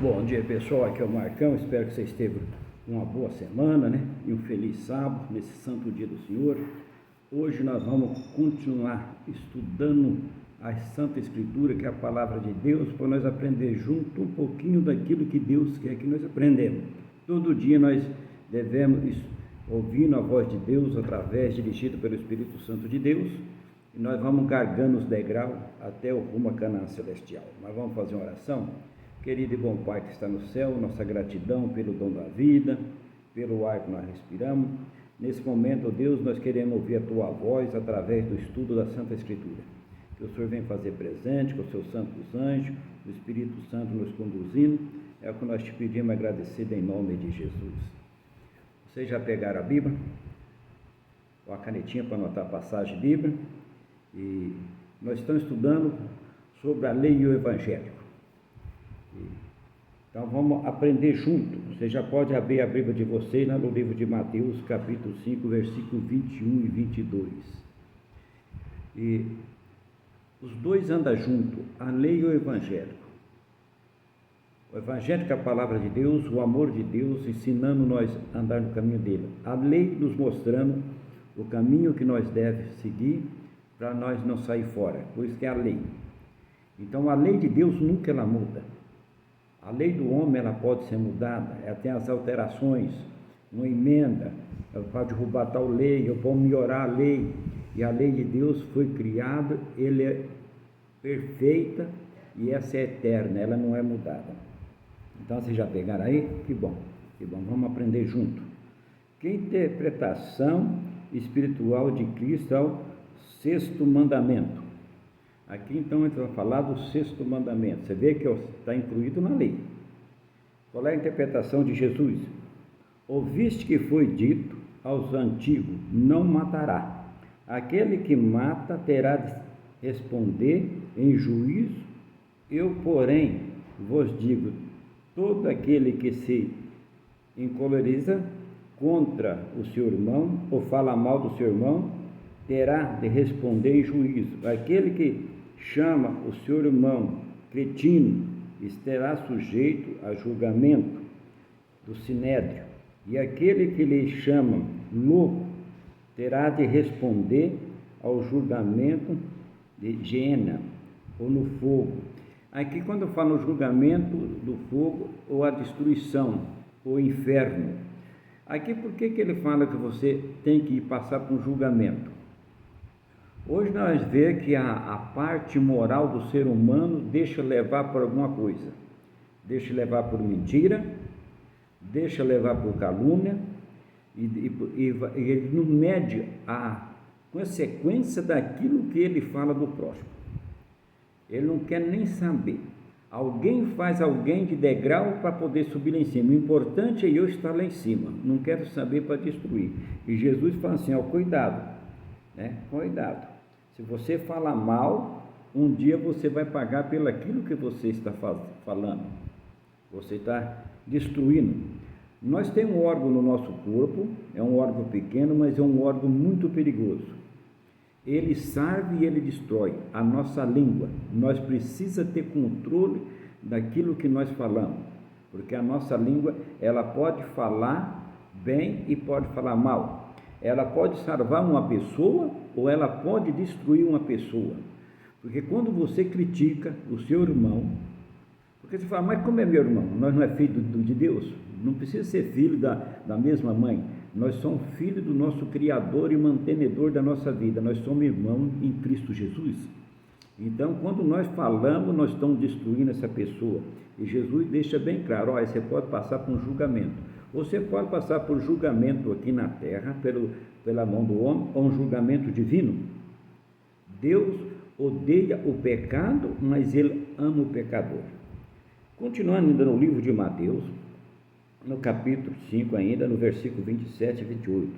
Bom dia, pessoal, aqui é o Marcão, espero que vocês tenham uma boa semana, né? E um feliz sábado, nesse santo dia do Senhor. Hoje nós vamos continuar estudando a Santa Escritura, que é a Palavra de Deus, para nós aprender junto um pouquinho daquilo que Deus quer que nós aprendamos. Todo dia nós devemos ouvir a voz de Deus, dirigido pelo Espírito Santo de Deus, e nós vamos gargando os degraus até o rumo a Canaã Celestial. Nós vamos fazer uma oração. Querido e bom Pai que está no céu, nossa gratidão pelo dom da vida, pelo ar que nós respiramos. Nesse momento, ó Deus, nós queremos ouvir a Tua voz através do estudo da Santa Escritura. Que o Senhor venha fazer presente com os Seus santos anjos, o Espírito Santo nos conduzindo. É o que nós te pedimos agradecido em nome de Jesus. Vocês já pegaram a Bíblia? Ou a canetinha para anotar a passagem bíblica? E nós estamos estudando sobre a lei e o Evangelho. Então vamos aprender junto. Você já pode abrir a Bíblia de vocês lá no livro de Mateus, capítulo 5, versículos 21 e 22. E os dois andam juntos, a lei e o Evangelho. O Evangelho que é a palavra de Deus, o amor de Deus, ensinando nós a andar no caminho dele. A lei nos mostrando o caminho que nós devemos seguir para nós não sair fora, por isso que é a lei. Então a lei de Deus nunca ela muda. A lei do homem ela pode ser mudada, ela tem as alterações, uma emenda, ela pode derrubar tal lei, ou pode melhorar a lei, e a lei de Deus foi criada, ela é perfeita e essa é eterna, ela não é mudada. Então vocês já pegaram aí? Que bom, vamos aprender junto. Que interpretação espiritual de Cristo é o sexto mandamento? Aqui então a gente vai falar do sexto mandamento. Você vê que está incluído na lei. Qual é a interpretação de Jesus? Ouviste que foi dito aos antigos, não matará. Aquele que mata terá de responder em juízo. Eu, porém, vos digo, todo aquele que se encoleriza contra o seu irmão, ou fala mal do seu irmão, terá de responder em juízo. Aquele que chama o seu irmão cretino estará sujeito a julgamento do sinédrio, e aquele que lhe chama louco terá de responder ao julgamento de Geena, ou no fogo. Aqui quando eu falo no julgamento do fogo, ou a destruição, ou inferno, aqui por que ele fala que você tem que passar por um julgamento? Hoje nós vemos que a parte moral do ser humano deixa levar por alguma coisa, deixa levar por mentira, deixa levar por calúnia, e ele não mede a consequência daquilo que ele fala do próximo. Ele não quer nem saber. Alguém faz alguém de degrau para poder subir lá em cima. O importante é eu estar lá em cima, não quero saber para destruir. E Jesus fala assim, ó, cuidado, né? Cuidado. Se você falar mal, um dia você vai pagar pelo aquilo que você está falando. Você está destruindo. Nós temos um órgão no nosso corpo, é um órgão pequeno, mas é um órgão muito perigoso. Ele serve e ele destrói a nossa língua. Nós precisamos ter controle daquilo que nós falamos, porque a nossa língua, ela pode falar bem e pode falar mal. Ela pode salvar uma pessoa ou ela pode destruir uma pessoa. Porque quando você critica o seu irmão, porque você fala, mas como é meu irmão? Nós não é filho de Deus? Não precisa ser filho da mesma mãe. Nós somos filhos do nosso Criador e mantenedor da nossa vida. Nós somos irmãos em Cristo Jesus. Então, quando nós falamos, nós estamos destruindo essa pessoa. E Jesus deixa bem claro, olha, você pode passar por um julgamento. Você pode passar por julgamento aqui na terra, pela mão do homem, ou um julgamento divino. Deus odeia o pecado, mas Ele ama o pecador. Continuando ainda no livro de Mateus, no capítulo 5 ainda, no versículo 27 e 28.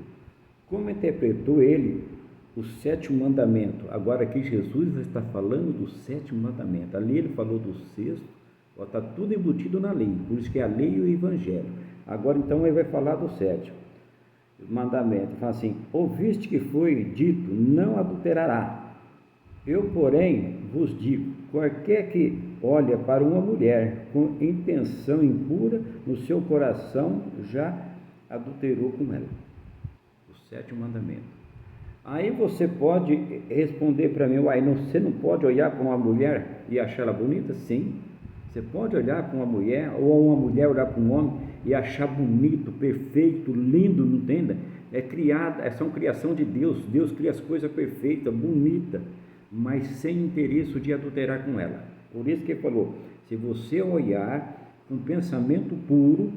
Como interpretou ele o sétimo mandamento? Agora aqui Jesus está falando do sétimo mandamento. Ali ele falou do sexto, está tudo embutido na lei, por isso que é a lei e o Evangelho. Agora então ele vai falar do sétimo mandamento. Fala assim, ouviste que foi dito, não adulterará. Eu, porém, vos digo, qualquer que olha para uma mulher com intenção impura no seu coração já adulterou com ela. O sétimo mandamento. Aí você pode responder para mim, você não pode olhar para uma mulher e achar ela bonita? Sim. Você pode olhar para uma mulher, ou uma mulher olhar para um homem e achar bonito, perfeito, lindo, não entenda? São criação de Deus. Deus cria as coisas perfeitas, bonitas, mas sem interesse de adulterar com ela. Por isso que ele falou, se você olhar com pensamento puro,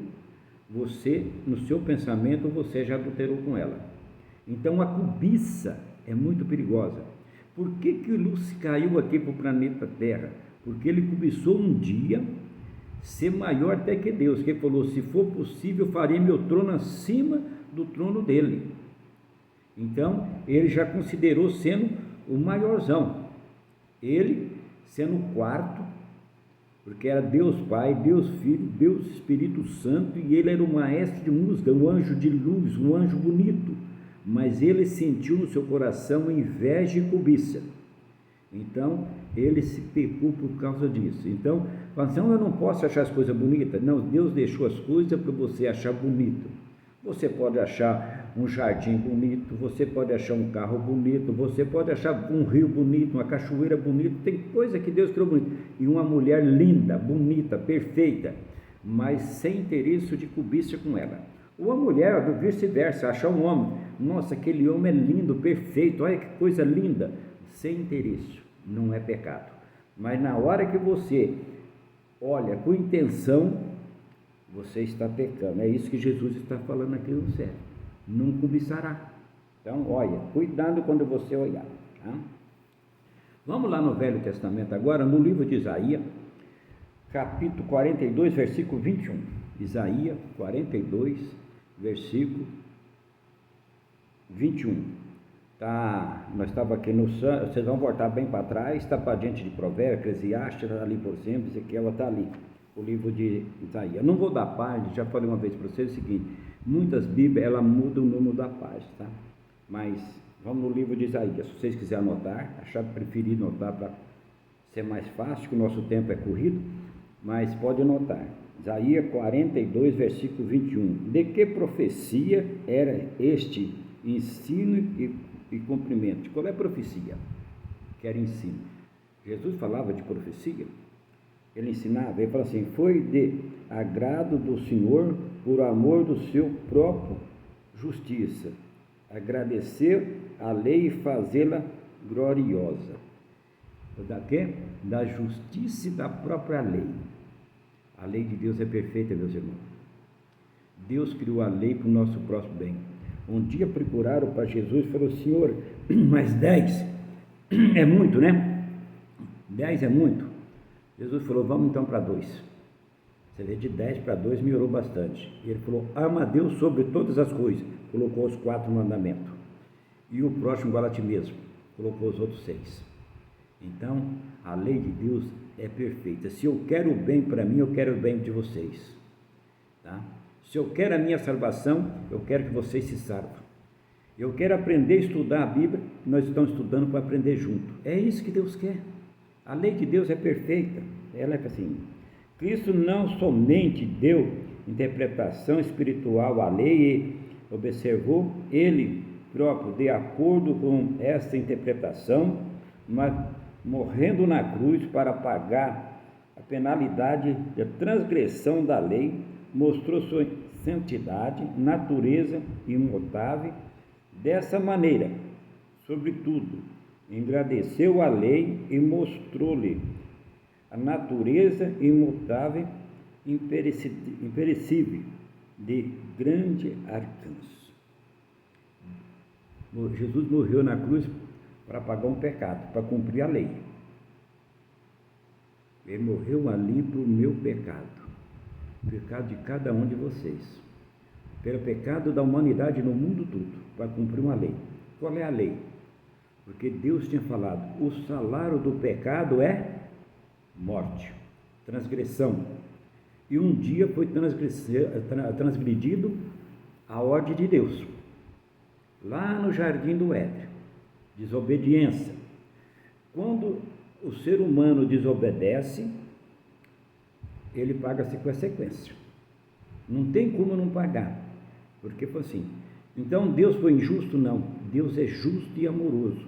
no seu pensamento, você já adulterou com ela. Então a cobiça é muito perigosa. Por que Lúcifer caiu aqui para o planeta Terra? Porque ele cobiçou um dia ser maior até que Deus, que ele falou, se for possível, farei meu trono acima do trono dele. Então, ele já considerou sendo o maiorzão, ele sendo o quarto, porque era Deus Pai, Deus Filho, Deus Espírito Santo, e ele era o maestro de música, um anjo de luz, um anjo bonito, mas ele sentiu no seu coração inveja e cobiça. Então, ele se pecou por causa disso. Então, fala assim, eu não posso achar as coisas bonitas. Não, Deus deixou as coisas para você achar bonito. Você pode achar um jardim bonito, você pode achar um carro bonito, você pode achar um rio bonito, uma cachoeira bonita, tem coisa que Deus criou bonita. E uma mulher linda, bonita, perfeita, mas sem interesse de cobiça com ela. Ou a mulher, vice-versa, achar um homem, nossa, aquele homem é lindo, perfeito, olha que coisa linda, sem interesse, não é pecado. Mas na hora que você olha com intenção, você está pecando. É isso que Jesus está falando aqui no céu. Não cobiçará. Então, olha, cuidado quando você olhar. Tá? Vamos lá no Velho Testamento agora, no livro de Isaías, capítulo 42, versículo 21. Isaías 42, versículo 21. Tá, nós estávamos aqui no... Vocês vão voltar bem para trás, está para diante de Provérbios, Eclesiastes, está ali por cima, Ezequiel está ali. O livro de Isaías. Não vou dar página, já falei uma vez para vocês o seguinte, muitas Bíblias, ela muda o número da página, tá? Mas vamos no livro de Isaías, se vocês quiserem anotar, achar preferir anotar para ser mais fácil, que o nosso tempo é corrido, mas pode anotar. Isaías 42, versículo 21. De que profecia era este ensino e cumprimento? Qual é a profecia? Que era ensino. Jesus falava de profecia. Ele ensinava, ele fala assim, foi de agrado do Senhor, por amor do seu próprio justiça, agradecer a lei e fazê-la gloriosa. Da quê? Da justiça e da própria lei. A lei de Deus é perfeita, meus irmãos. Deus criou a lei para o nosso próximo bem. Um dia procuraram para Jesus e falaram, Senhor, mas 10 é muito, né? 10 é muito. Jesus falou, vamos então para 2. Você vê, de 10 para 2 melhorou bastante. Ele falou, ama a Deus sobre todas as coisas. Colocou os 4 mandamentos. E o próximo igual a ti mesmo. Colocou os outros 6. Então, a lei de Deus é perfeita. Se eu quero o bem para mim, eu quero o bem de vocês. Tá? Se eu quero a minha salvação, eu quero que vocês se salvam. Eu quero aprender a estudar a Bíblia, nós estamos estudando para aprender junto. É isso que Deus quer. A lei de Deus é perfeita, ela é assim. Cristo não somente deu interpretação espiritual à lei e observou ele próprio de acordo com essa interpretação, mas morrendo na cruz para pagar a penalidade da transgressão da lei, mostrou sua santidade, natureza imutável. Dessa maneira, sobretudo, engrandeceu a lei e mostrou-lhe a natureza imutável, imperecível, de grande alcance. Jesus morreu na cruz para pagar um pecado, para cumprir a lei. Ele morreu ali para o meu pecado, o pecado de cada um de vocês, pelo pecado da humanidade no mundo todo, para cumprir uma lei. Qual é a lei? Porque Deus tinha falado, o salário do pecado é morte, transgressão. E um dia foi transgredido a ordem de Deus, lá no jardim do Éden, desobediência. Quando o ser humano desobedece, ele paga-se com a sequência. Não tem como não pagar, porque foi assim. Então Deus foi injusto? Não. Deus é justo e amoroso.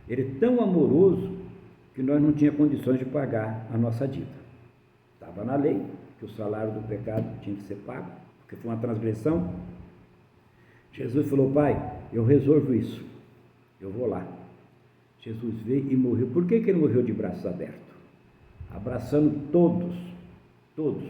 Ele é tão amoroso que nós não tínhamos condições de pagar a nossa dívida. Estava na lei que o salário do pecado tinha que ser pago, porque foi uma transgressão. Jesus falou: Pai, eu resolvo isso, eu vou lá. Jesus veio e morreu. Por que ele morreu de braços abertos? Abraçando todos,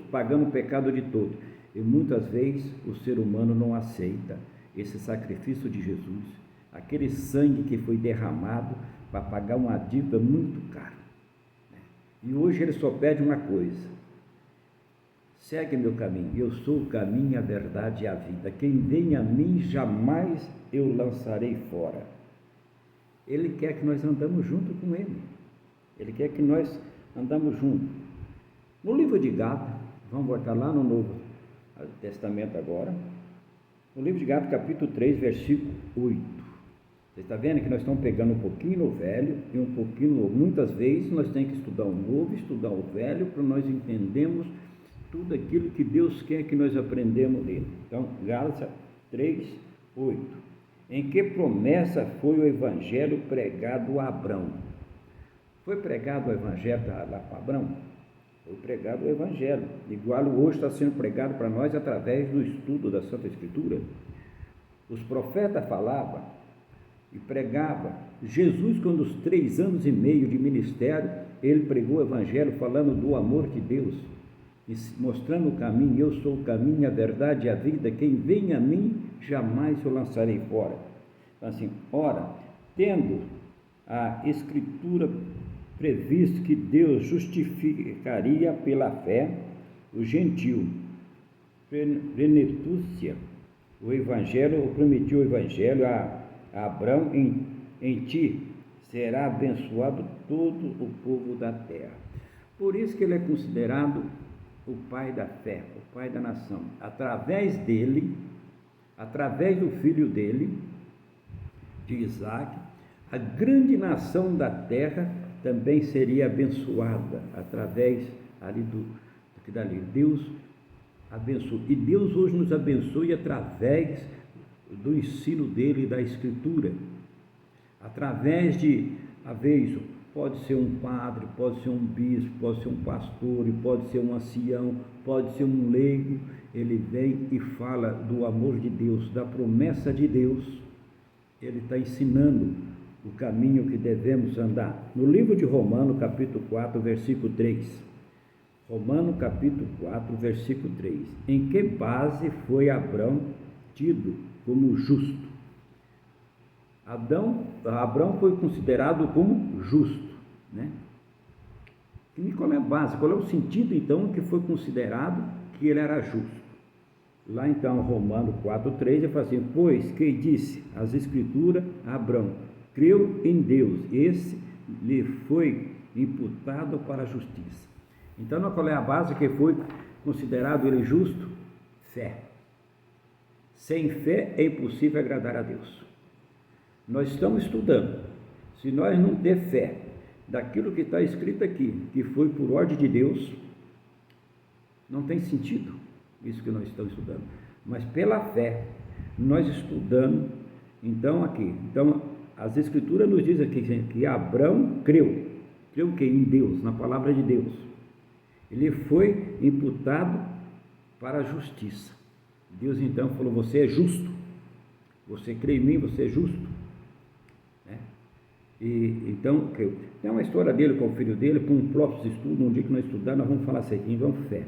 pagando o pecado de todos. E muitas vezes o ser humano não aceita esse sacrifício de Jesus, aquele sangue que foi derramado para pagar uma dívida muito cara. E hoje ele só pede uma coisa: segue meu caminho, eu sou o caminho, a verdade e a vida. Quem vem a mim, jamais eu lançarei fora. Ele quer que nós andamos junto com ele. Ele quer que nós andamos junto. No livro de Gálatas, vamos voltar lá no Novo Testamento agora. No livro de Gálatas, capítulo 3, versículo 8. Você está vendo que nós estamos pegando um pouquinho no velho e um pouquinho no novo. Muitas vezes nós temos que estudar o novo, estudar o velho, para nós entendermos tudo aquilo que Deus quer que nós aprendemos nele. Então, Gálatas 3, 8. Em que promessa foi o evangelho pregado a Abrão? Foi pregado o evangelho lá para Abrão? Foi pregado o evangelho, igual hoje está sendo pregado para nós através do estudo da Santa Escritura. Os profetas falavam e pregavam. Jesus, quando os 3 anos e meio de ministério, ele pregou o evangelho falando do amor de Deus, mostrando o caminho. Eu sou o caminho, a verdade e a vida. Quem vem a mim, jamais eu lançarei fora. Então, assim, ora, tendo a Escritura previsto que Deus justificaria pela fé o gentio, plenitúcia, o evangelho, prometeu o evangelho a Abraão: em ti será abençoado todo o povo da terra. Por isso que ele é considerado o pai da fé, o pai da nação. Através dele, através do filho dele, de Isaac, a grande nação da terra também seria abençoada através dali. Deus abençoou. E Deus hoje nos abençoe através do ensino dele e da Escritura. Através de, às vezes, pode ser um padre, pode ser um bispo, pode ser um pastor, pode ser um ancião, pode ser um leigo. Ele vem e fala do amor de Deus, da promessa de Deus. Ele está ensinando o caminho que devemos andar. No livro de Romanos, capítulo 4, versículo 3. Romanos, capítulo 4, versículo 3. Em que base foi Abrão tido como justo? Abrão foi considerado como justo, né? E qual é a base? Qual é o sentido, então, que foi considerado que ele era justo? Lá, então, Romanos 4,3, ele fala assim: pois que disse as Escrituras a Abrão, creu em Deus, esse lhe foi imputado para a justiça. Então, qual é a base que foi considerado ele justo? Fé. Sem fé é impossível agradar a Deus. Nós estamos estudando. Se nós não ter fé daquilo que está escrito aqui, que foi por ordem de Deus, não tem sentido isso que nós estamos estudando. Mas pela fé, nós estudando, então as Escrituras nos dizem aqui que Abrão creu que em Deus, na palavra de Deus, ele foi imputado para a justiça. Deus então falou: você é justo, você crê em mim, você é justo, né? E então creu. Tem uma história dele com o filho dele, com um próprio estudo. Um dia que nós estudar, nós vamos falar assim, vamos fé.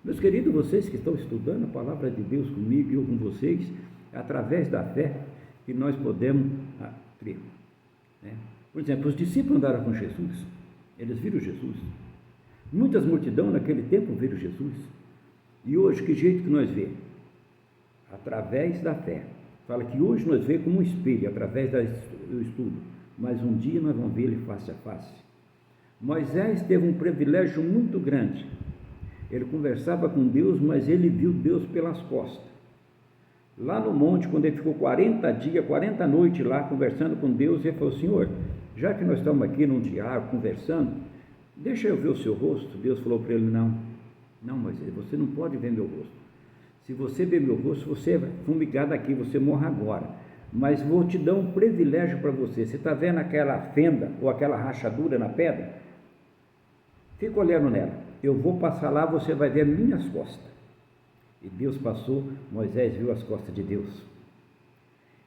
Meus queridos, vocês que estão estudando a palavra de Deus comigo e eu com vocês, é através da fé que nós podemos crer, né? Por exemplo, os discípulos andaram com Jesus, eles viram Jesus. Muitas multidões naquele tempo viram Jesus. E hoje, que jeito que nós vemos? Através da fé. Fala que hoje nós vemos como um espelho, através do estudo, mas um dia nós vamos ver ele face a face. Moisés teve um privilégio muito grande. Ele conversava com Deus, mas ele viu Deus pelas costas. Lá no monte, quando ele ficou 40 dias, 40 noites lá conversando com Deus, ele falou: Senhor, já que nós estamos aqui num diálogo, conversando, deixa eu ver o seu rosto. Deus falou para ele, não, Moisés, você não pode ver meu rosto. Se você ver meu rosto, você vai fumigar daqui, você morre agora. Mas vou te dar um privilégio para você. Você está vendo aquela fenda ou aquela rachadura na pedra? Fica olhando nela. Eu vou passar lá, você vai ver minhas costas. E Deus passou, Moisés viu as costas de Deus.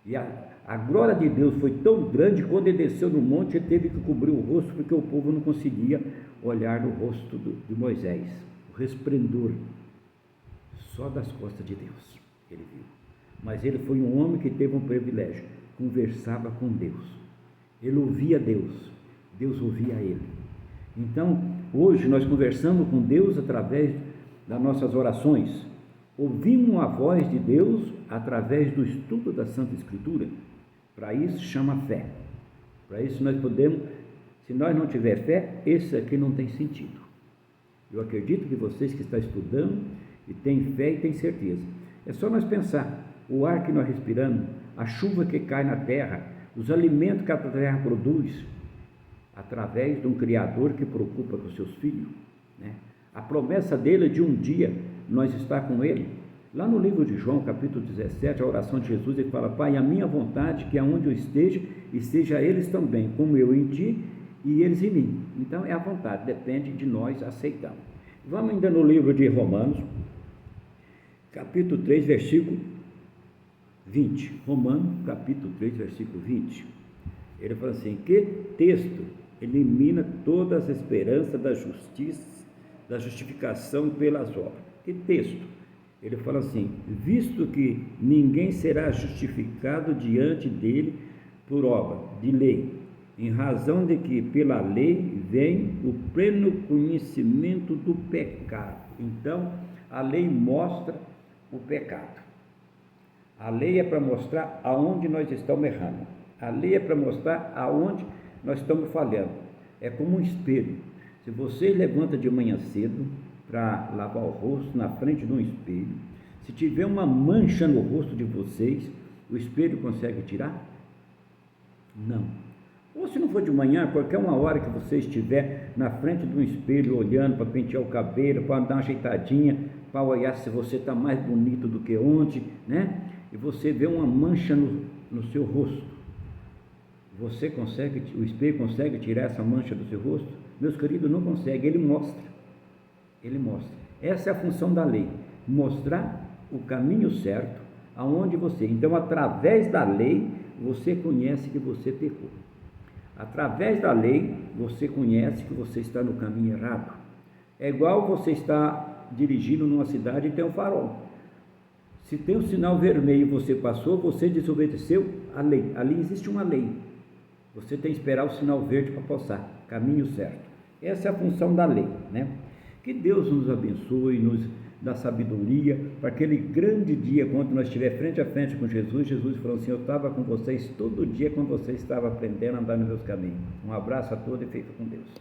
E a glória de Deus foi tão grande, quando ele desceu no monte, ele teve que cobrir o rosto, porque o povo não conseguia olhar no rosto de Moisés. O resplendor, só das costas de Deus, ele viu. Mas ele foi um homem que teve um privilégio, conversava com Deus. Ele ouvia Deus, Deus ouvia ele. Então, hoje nós conversamos com Deus através das nossas orações. Ouvimos a voz de Deus através do estudo da Santa Escritura. Para isso chama fé. Para isso nós podemos, se nós não tiver fé, esse aqui não tem sentido. Eu acredito que vocês que estão estudando e têm fé e têm certeza. É só nós pensar, o ar que nós respiramos, a chuva que cai na terra, os alimentos que a terra produz, através de um Criador que preocupa com seus filhos, né? A promessa dele é de um dia nós estar com ele. Lá no livro de João, capítulo 17, a oração de Jesus, ele fala, Pai, a minha vontade que aonde eu esteja eles também, como eu em ti e eles em mim. Então é a vontade, depende de nós aceitarmos. Vamos ainda no livro de Romanos, capítulo 3, versículo 20. Romanos, capítulo 3, versículo 20. Ele fala assim, que texto elimina todas as esperanças da justiça, da justificação pelas obras. Que texto? Ele fala assim, visto que ninguém será justificado diante dele por obra de lei, em razão de que pela lei vem o pleno conhecimento do pecado. Então, a lei mostra o pecado. A lei é para mostrar aonde nós estamos errando. A lei é para mostrar aonde nós estamos falhando. É como um espelho. Se você levanta de manhã cedo para lavar o rosto na frente de um espelho, se tiver uma mancha no rosto de vocês, o espelho consegue tirar? Não. Ou se não for de manhã, qualquer uma hora que você estiver na frente de um espelho olhando para pentear o cabelo, para dar uma ajeitadinha, para olhar se você está mais bonito do que ontem, né? E você vê uma mancha no seu rosto. Você consegue, o espelho consegue tirar essa mancha do seu rosto? Meus queridos, não consegue, ele mostra. Ele mostra. Essa é a função da lei, mostrar o caminho certo aonde você. Então, através da lei, você conhece que você pecou. Através da lei, você conhece que você está no caminho errado. É igual você está dirigindo numa cidade e tem um farol. Se tem um sinal vermelho e você passou, você desobedeceu a lei. Ali existe uma lei. Você tem que esperar o sinal verde para passar, caminho certo. Essa é a função da lei, né? Que Deus nos abençoe, nos dá sabedoria para aquele grande dia, quando nós estiver frente a frente com Jesus. Jesus falou assim, eu estava com vocês todo dia quando vocês estavam aprendendo a andar nos meus caminhos. Um abraço a todos e fica com Deus.